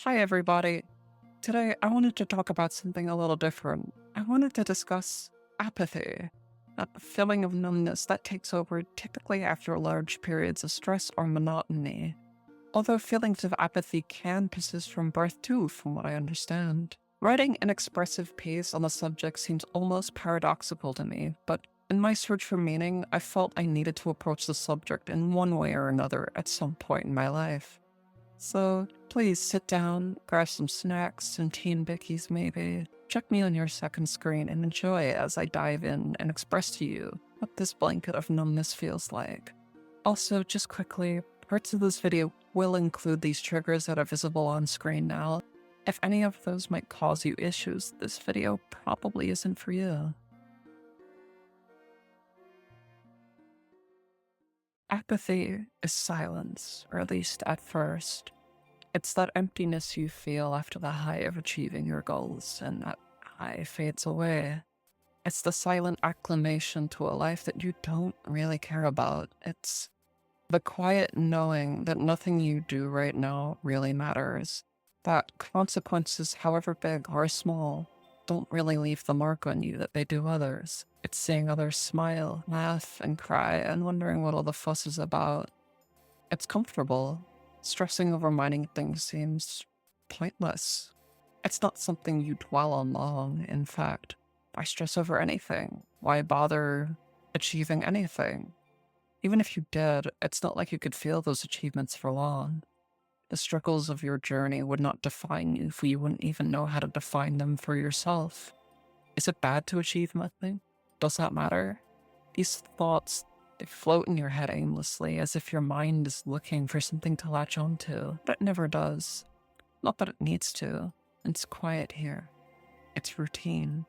Hi, everybody. Today, I wanted to talk about something a little different. I wanted to discuss apathy, that feeling of numbness that takes over typically after large periods of stress or monotony. Although feelings of apathy can persist from birth too, from what I understand. Writing an expressive piece on the subject seems almost paradoxical to me, but in my search for meaning, I felt I needed to approach the subject in one way or another at some point in my life. So please sit down, grab some snacks, some tea and bickies maybe. Check me on your second screen and enjoy as I dive in and express to you what this blanket of numbness feels like. Also, just quickly, parts of this video will include these triggers that are visible on screen now. If any of those might cause you issues, this video probably isn't for you. Apathy is silence, or at least at first. It's that emptiness you feel after the high of achieving your goals, and that high fades away. It's the silent acclamation to a life that you don't really care about. It's the quiet knowing that nothing you do right now really matters. That consequences, however big or small, don't really leave the mark on you that they do others. It's seeing others smile, laugh, and cry, and wondering what all the fuss is about. It's comfortable. Stressing over minor things seems pointless. It's not something you dwell on long. In fact, why stress over anything? Why bother achieving anything? Even if you did, it's not like you could feel those achievements for long. The struggles of your journey would not define you, for you wouldn't even know how to define them for yourself. Is it bad to achieve nothing? Does that matter? These thoughts, they float in your head aimlessly, as if your mind is looking for something to latch onto, but it never does. Not that it needs to. It's quiet here. It's routine.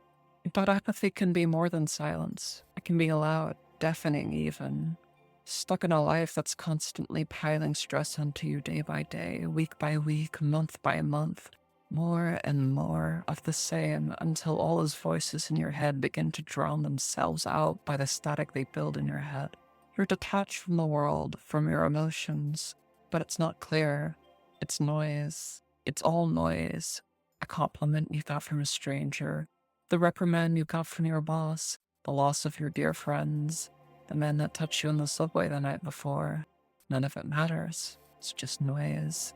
But apathy can be more than silence. It can be loud, deafening even. Stuck in a life that's constantly piling stress onto you day by day, week by week, month by month. More and more of the same until all those voices in your head begin to drown themselves out by the static they build in your head. You're detached from the world, from your emotions, but it's not clear. It's noise. It's all noise. A compliment you got from a stranger, the reprimand you got from your boss, the loss of your dear friends, the man that touched you in the subway the night before. None of it matters. It's just noise.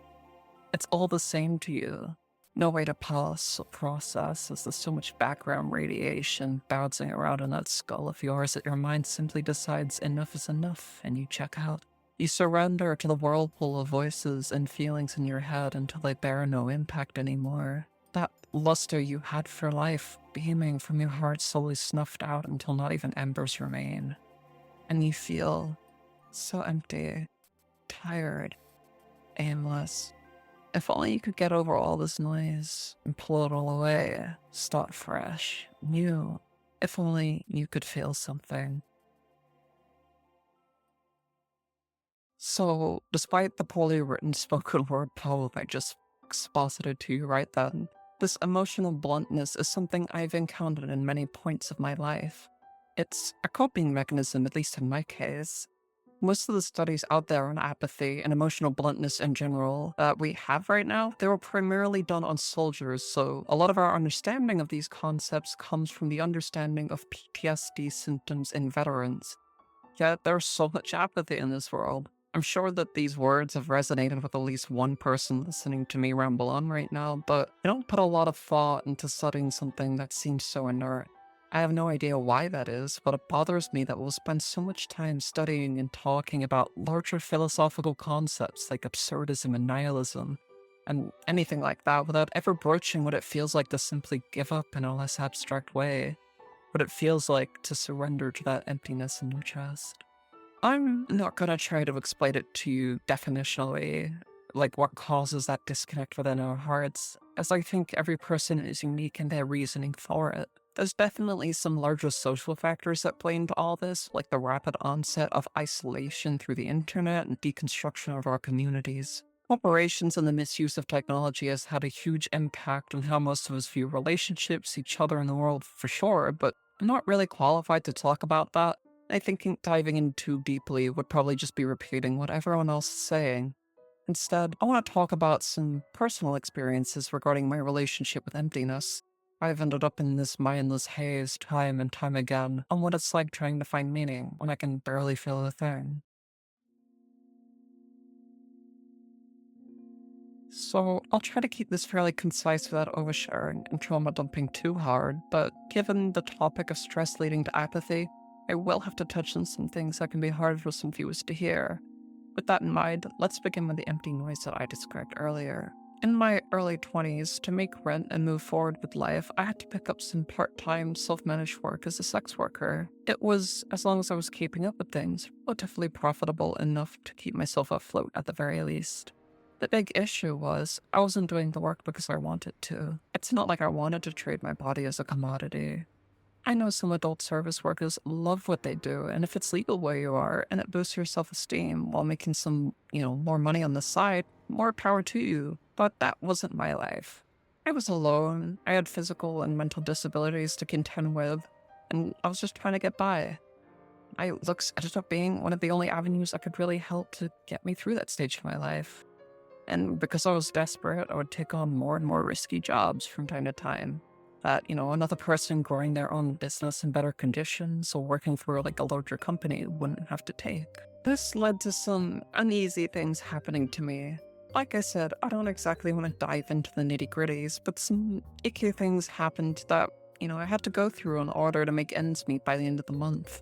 It's all the same to you. No way to pause or process, as there's so much background radiation bouncing around in that skull of yours that your mind simply decides enough is enough and you check out. You surrender to the whirlpool of voices and feelings in your head until they bear no impact anymore. That luster you had for life, beaming from your heart, slowly snuffed out until not even embers remain. And you feel so empty, tired, aimless. If only you could get over all this noise and pull it all away, start fresh, new. If only you could feel something. So, despite the poorly written spoken word poem I just exposited to you right then, this emotional bluntness is something I've encountered in many points of my life. It's a coping mechanism, at least in my case. Most of the studies out there on apathy and emotional bluntness in general that we have right now, they were primarily done on soldiers, so a lot of our understanding of these concepts comes from the understanding of PTSD symptoms in veterans. Yet there's so much apathy in this world. I'm sure that these words have resonated with at least one person listening to me ramble on right now, but I don't put a lot of thought into studying something that seems so inert. I have no idea why that is, but it bothers me that we'll spend so much time studying and talking about larger philosophical concepts like absurdism and nihilism, and anything like that without ever broaching what it feels like to simply give up in a less abstract way, what it feels like to surrender to that emptiness in your chest. I'm not gonna try to explain it to you definitionally, like what causes that disconnect within our hearts, as I think every person is unique in their reasoning for it. There's definitely some larger social factors that play into all this, like the rapid onset of isolation through the internet and deconstruction of our communities. Corporations and the misuse of technology has had a huge impact on how most of us view relationships, each other, and the world for sure, but I'm not really qualified to talk about that. I think diving in too deeply would probably just be repeating what everyone else is saying. Instead, I want to talk about some personal experiences regarding my relationship with emptiness. I've ended up in this mindless haze time and time again on what it's like trying to find meaning when I can barely feel a thing. So, I'll try to keep this fairly concise without oversharing and trauma dumping too hard, but given the topic of stress leading to apathy, I will have to touch on some things that can be hard for some viewers to hear. With that in mind, let's begin with the empty noise that I described earlier. In my early 20s, to make rent and move forward with life, I had to pick up some part time self managed work as a sex worker. It was, as long as I was keeping up with things, relatively profitable enough to keep myself afloat at the very least. The big issue was, I wasn't doing the work because I wanted to. It's not like I wanted to trade my body as a commodity. I know some adult service workers love what they do, and if it's legal where you are and it boosts your self esteem while making some, more money on the side, more power to you. But that wasn't my life. I was alone, I had physical and mental disabilities to contend with, and I was just trying to get by. My looks ended up being one of the only avenues that could really help to get me through that stage of my life. And because I was desperate, I would take on more and more risky jobs from time to time. That, another person growing their own business in better conditions or working for like a larger company wouldn't have to take. This led to some uneasy things happening to me. Like I said, I don't exactly want to dive into the nitty gritties, but some icky things happened that, I had to go through in order to make ends meet by the end of the month.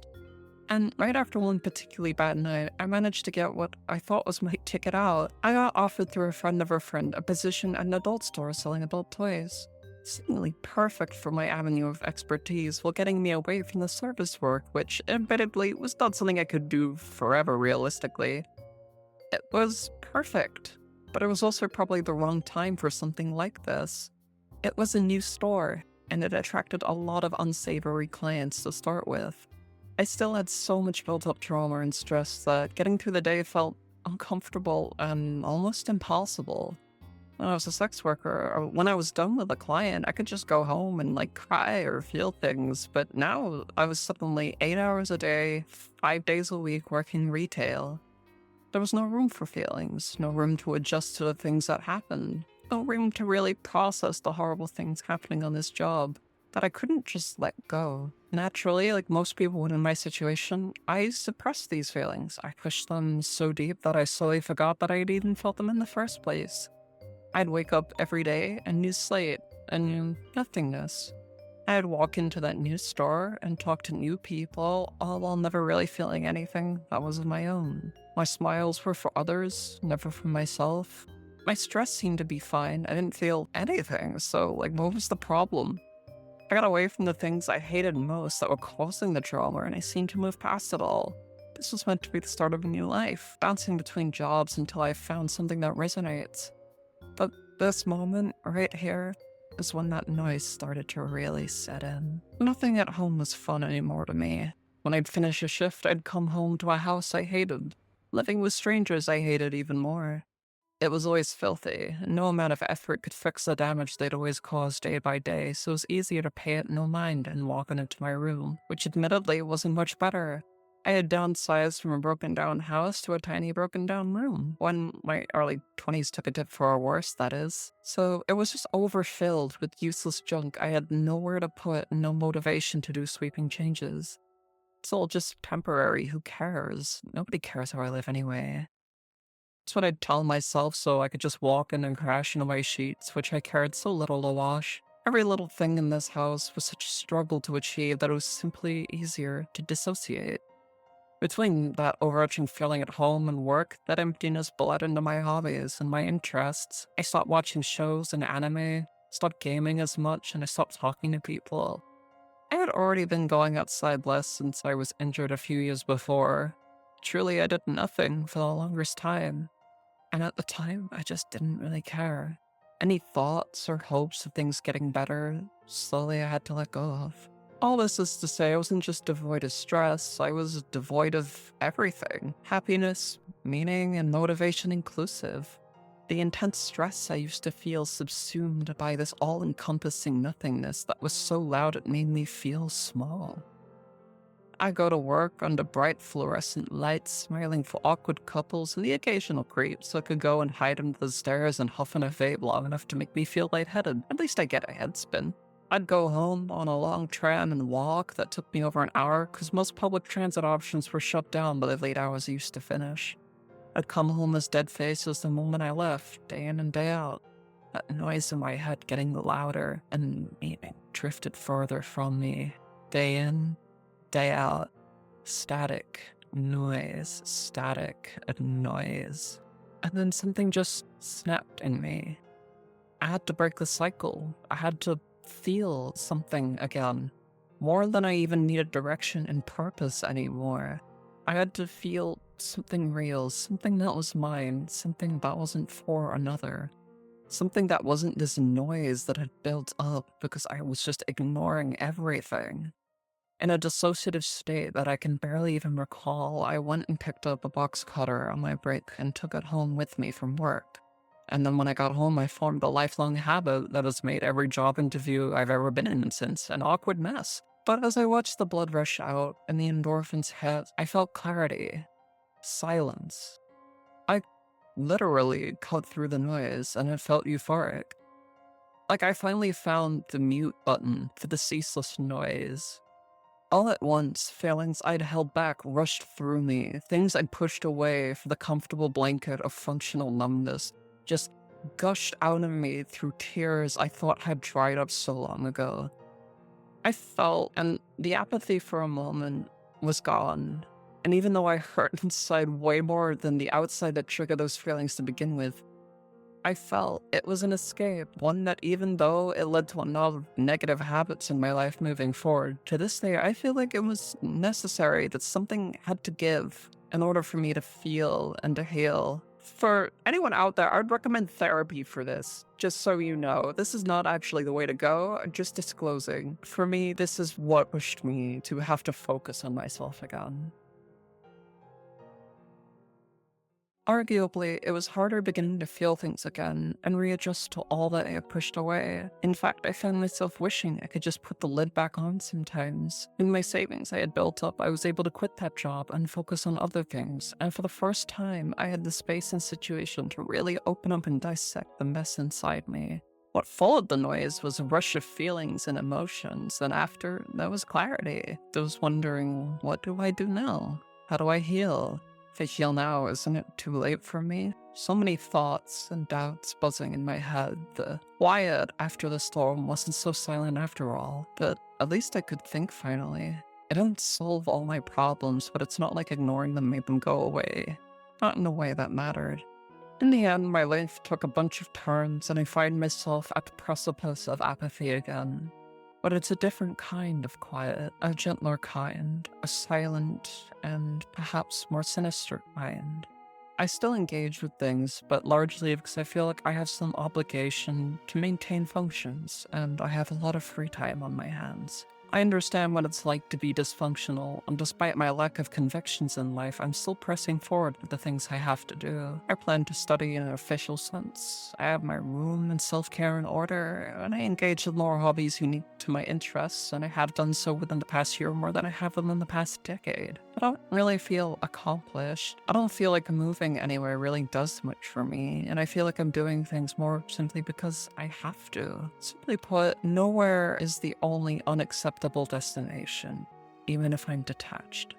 And right after one particularly bad night, I managed to get what I thought was my ticket out. I got offered through a friend of a friend a position at an adult store selling adult toys. Seemingly perfect for my avenue of expertise while getting me away from the service work, which admittedly was not something I could do forever realistically. It was perfect, but it was also probably the wrong time for something like this. It was a new store, and it attracted a lot of unsavory clients to start with. I still had so much built up trauma and stress that getting through the day felt uncomfortable and almost impossible. When I was a sex worker, or when I was done with a client, I could just go home and cry or feel things. But now I was suddenly 8 hours a day, 5 days a week working retail. There was no room for feelings, no room to adjust to the things that happened, no room to really process the horrible things happening on this job that I couldn't just let go. Naturally, like most people in my situation, I suppressed these feelings. I pushed them so deep that I slowly forgot that I'd even felt them in the first place. I'd wake up every day a new slate, a new nothingness. I'd walk into that new store and talk to new people, all while never really feeling anything that was of my own. My smiles were for others, never for myself. My stress seemed to be fine. I didn't feel anything, so what was the problem? I got away from the things I hated most that were causing the trauma, and I seemed to move past it all. This was meant to be the start of a new life, bouncing between jobs until I found something that resonates. But this moment, right here, is when that noise started to really set in. Nothing at home was fun anymore to me. When I'd finish a shift, I'd come home to a house I hated. Living with strangers I hated even more. It was always filthy, and no amount of effort could fix the damage they'd always caused day by day, so it was easier to pay it no mind and walk into my room, which admittedly wasn't much better. I had downsized from a broken down house to a tiny broken down room, when my early 20s took a dip for a worse, that is. So it was just overfilled with useless junk I had nowhere to put and no motivation to do sweeping changes. It's all just temporary, who cares? Nobody cares how I live anyway. That's what I'd tell myself so I could just walk in and crash into my sheets, which I cared so little to wash. Every little thing in this house was such a struggle to achieve that it was simply easier to dissociate. Between that overarching feeling at home and work, that emptiness bled into my hobbies and my interests. I stopped watching shows and anime, stopped gaming as much, and I stopped talking to people. I had already been going outside less since I was injured a few years before. Truly, I did nothing for the longest time. And at the time, I just didn't really care. Any thoughts or hopes of things getting better, slowly I had to let go of. All this is to say I wasn't just devoid of stress, I was devoid of everything. Happiness, meaning, and motivation inclusive. The intense stress I used to feel subsumed by this all-encompassing nothingness that was so loud it made me feel small. I go to work under bright fluorescent lights, smiling for awkward couples and the occasional creeps that could go and hide under the stairs and huff in a vape long enough to make me feel lightheaded. At least I get a headspin. I'd go home on a long tram and walk that took me over an hour because most public transit options were shut down by the late hours I used to finish. I'd come home as dead-faced as the moment I left, day in and day out. That noise in my head getting louder and meaning drifted further from me. Day in, day out. Static, noise, static, and noise. And then something just snapped in me. I had to break the cycle. I had to feel something again. More than I even needed direction and purpose anymore. I had to feel something real, something that was mine, something that wasn't for another. Something that wasn't this noise that had built up because I was just ignoring everything. In a dissociative state that I can barely even recall, I went and picked up a box cutter on my break and took it home with me from work. And then when I got home, I formed a lifelong habit that has made every job interview I've ever been in since an awkward mess. But as I watched the blood rush out and the endorphins hit, I felt clarity. Silence. I literally cut through the noise and it felt euphoric. Like I finally found the mute button for the ceaseless noise. All at once, feelings I'd held back rushed through me, things I'd pushed away for the comfortable blanket of functional numbness just gushed out of me through tears I thought had dried up so long ago. I felt, and the apathy for a moment was gone. And even though I hurt inside way more than the outside that triggered those feelings to begin with, I felt it was an escape, one that even though it led to a lot of negative habits in my life moving forward, to this day I feel like it was necessary, that something had to give in order for me to feel and to heal. For anyone out there, I'd recommend therapy for this. Just so you know, this is not actually the way to go, just disclosing. For me, this is what pushed me to have to focus on myself again. Arguably, it was harder beginning to feel things again and readjust to all that I had pushed away. In fact, I found myself wishing I could just put the lid back on sometimes. In my savings I had built up, I was able to quit that job and focus on other things, and for the first time, I had the space and situation to really open up and dissect the mess inside me. What followed the noise was a rush of feelings and emotions, and after, there was clarity. There was wondering, what do I do now? How do I heal? If I heal now, isn't it too late for me? So many thoughts and doubts buzzing in my head. The quiet after the storm wasn't so silent after all, but at least I could think finally. It didn't solve all my problems, but it's not like ignoring them made them go away. Not in a way that mattered. In the end, my life took a bunch of turns and I find myself at the precipice of apathy again. But it's a different kind of quiet, a gentler kind, a silent and perhaps more sinister kind. I still engage with things, but largely because I feel like I have some obligation to maintain functions, and I have a lot of free time on my hands. I understand what it's like to be dysfunctional, and despite my lack of convictions in life, I'm still pressing forward with the things I have to do. I plan to study in an official sense. I have my room and self-care in order, and I engage in more hobbies unique to my interests, and I have done so within the past year more than I have within the past decade. I don't really feel accomplished. I don't feel like moving anywhere really does much for me, and I feel like I'm doing things more simply because I have to. Simply put, nowhere is the only unacceptable destination, even if I'm detached.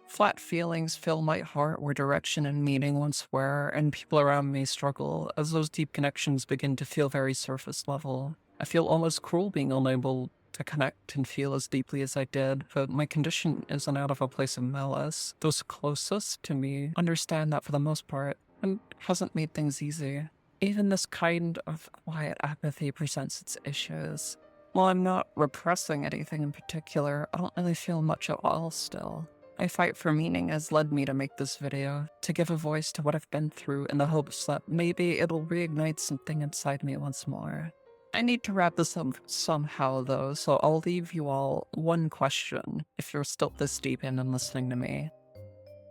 Flat feelings fill my heart where direction and meaning once were, and people around me struggle as those deep connections begin to feel very surface level. I feel almost cruel being unable to connect and feel as deeply as I did, but my condition isn't out of a place of malice. Those closest to me understand that for the most part, and hasn't made things easy. Even this kind of quiet apathy presents its issues. While I'm not repressing anything in particular, I don't really feel much at all still. My fight for meaning has led me to make this video, to give a voice to what I've been through in the hopes that maybe it'll reignite something inside me once more. I need to wrap this up somehow though, so I'll leave you all one question if you're still this deep in and listening to me.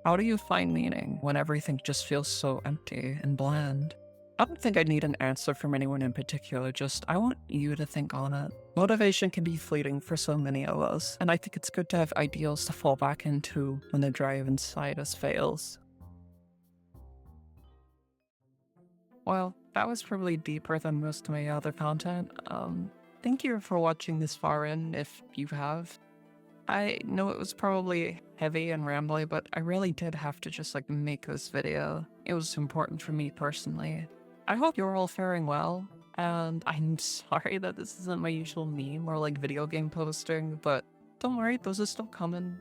How do you find meaning when everything just feels so empty and bland? I don't think I need an answer from anyone in particular, just I want you to think on it. Motivation can be fleeting for so many of us, and I think it's good to have ideals to fall back into when the drive inside us fails. Well, that was probably deeper than most of my other content. Thank you for watching this far in, if you have. I know it was probably heavy and rambly, but I really did have to just like make this video. It was important for me personally. I hope you're all faring well, and I'm sorry that this isn't my usual meme or like video game posting, but don't worry, those are still coming,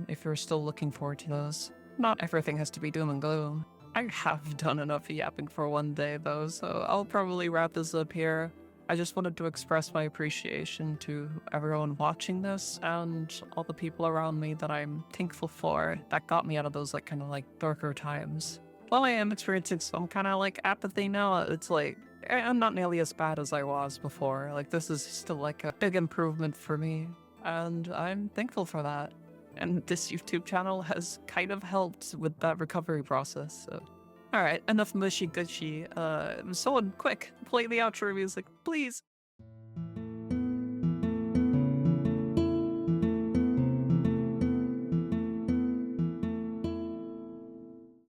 if you're still looking forward to those. Not everything has to be doom and gloom. I have done enough yapping for one day though, so I'll probably wrap this up here. I just wanted to express my appreciation to everyone watching this and all the people around me that I'm thankful for that got me out of those like kind of like darker times. While I am experiencing some kind of like apathy now, it's like I'm not nearly as bad as I was before. Like this is still like a big improvement for me, and I'm thankful for that. And this YouTube channel has kind of helped with that recovery process. So. Alright, enough mushy gushy. Someone quick, play the outro music, please.